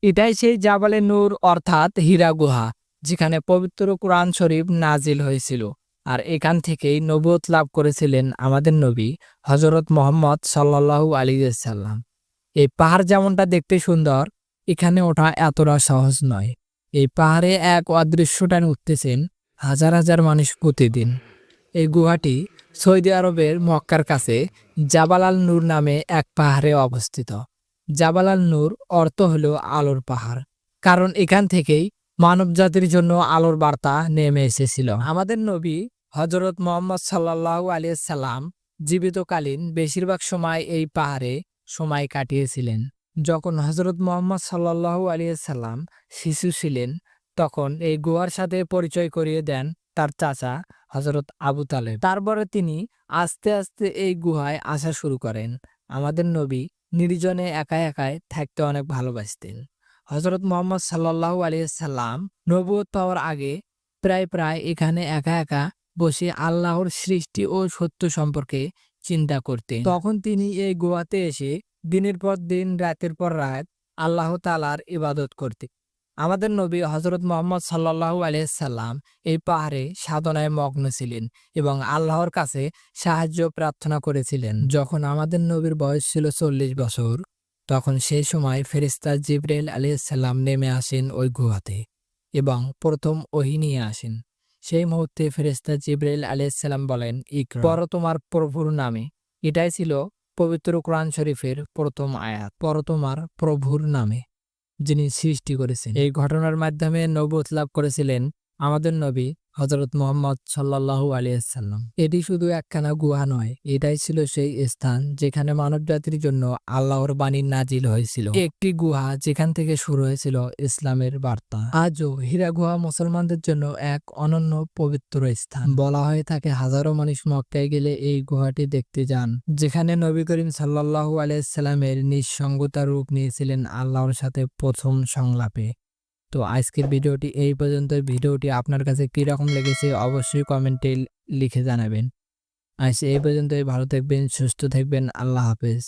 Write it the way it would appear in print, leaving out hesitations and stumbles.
এটাই সেই জাবালে নূর অর্থাৎ হীরা গুহা, যেখানে পবিত্র কোরআন শরীফ নাজিল হয়েছিল। আর এখান থেকেই নবুয়ত লাভ করেছিলেন আমাদের নবী হযরত মুহাম্মদ সাল্লাল্লাহু আলাইহি ওয়াসাল্লাম। এই পাহাড় যেমনটা দেখতে সুন্দর, এখানে ওঠা এতটা সহজ নয়। এই পাহাড়ে এক অদৃশ্য টান উঠতেছেন হাজার হাজার মানুষ প্রতিদিন। এই গুহাটি সৌদি আরবের মক্কার কাছে জাবাল আল নূর নামে এক পাহাড়ে অবস্থিত। জাবাল আল নূর অর্থ হলো আলোর পাহাড়, কারণ এখান থেকেই মানবজাতির জন্য আলোর বার্তা নেমে এসেছিল। আমাদের নবী হযরত মুহাম্মদ সাল্লাল্লাহু আলাইহি সাল্লাম জীবিতকালীন বেশিরভাগ সময় এই পাহাড়ে সময় কাটিয়েছিলেন। যখন হযরত মুহাম্মদ সাল্লাল্লাহু আলাইহি সাল্লাম শিশু ছিলেন, তখন এই গুহার সাথে পরিচয় করিয়ে দেন তার চাচা হযরত আবু তালেব। তারপরে তিনি আস্তে আস্তে এই গুহায় আসা শুরু করেন। আমাদের নবী নির্জনে একাই একাই থাকতে অনেক ভালোবাসতেন। হযরত মুহাম্মদ সাল্লাল্লাহু আলাইহি সাল্লাম নবুয়ত পাওয়ার আগে প্রায় এখানে একা একা বসে আল্লাহর সৃষ্টি ও সত্য সম্পর্কে চিন্তা করতেন। তখন তিনি এই গুহাতে এসে দিনের পর দিন রাতের পর রাত আল্লাহ তাআলার ইবাদত করতেন। আমাদের নবী হযরত মুহাম্মদ সাল্লাল্লাহু আলাইহি সাল্লাম এই পাহাড়ে সাধনায় মগ্ন ছিলেন এবং আল্লাহর কাছে সাহায্য প্রার্থনা করেছিলেন। যখন আমাদের নবীর বয়স ছিল ৪০ বছর, তখন সেই সময় ফেরেশতা জিবরাইল আলাইহিস সালাম নেমে আসেন ওই গুহাতে এবং প্রথম ওহী নিয়ে আসেন। সেই মুহূর্তে ফেরেশতা জিবরাইল আলাইহিস সালাম বলেন, ইকরা, পড়ো তোমার প্রভুর নামে। এটাই ছিল পবিত্র কোরআন শরীফের প্রথম আয়াত, পড়ো তোমার প্রভুর নামে, যিনি সৃষ্টি করেছেন। এই ঘটনার মাধ্যমে নবুয়ত লাভ করেছিলেন আমাদের নবী হযরত মুহাম্মদ সাল্লাল্লাহু আলাইহি সাল্লাম। এটি শুধু একখানা গুহা নয়, এটাই ছিল সেই স্থান যেখানে মানবজাতির জন্য আল্লাহর বাণী নাজিল হয়েছিল। একটি গুহা যেখান থেকে শুরু হয়েছিল ইসলামের বার্তা। আজও হীরা গুহা মুসলমানদের জন্য এক অনন্য পবিত্র স্থান। বলা হয়ে থাকে হাজারো মানুষ মক্কায় গেলে এই গুহাটি দেখতে যান, যেখানে নবী করিম সাল্লাল্লাহু আলাইহি সাল্লামের নিঃসঙ্গতা রূপ নিয়েছিলেন আল্লাহর সাথে প্রথম সংলাপে। তো আজকের ভিডিওটি এই পর্যন্ত। ভিডিওটি আপনার কাছে কিরকম লেগেছে অবশ্যই কমেন্টে লিখে জানাবেন। আজ এই পর্যন্তই। ভালো থাকবেন, সুস্থ থাকবেন। আল্লাহ হাফেজ।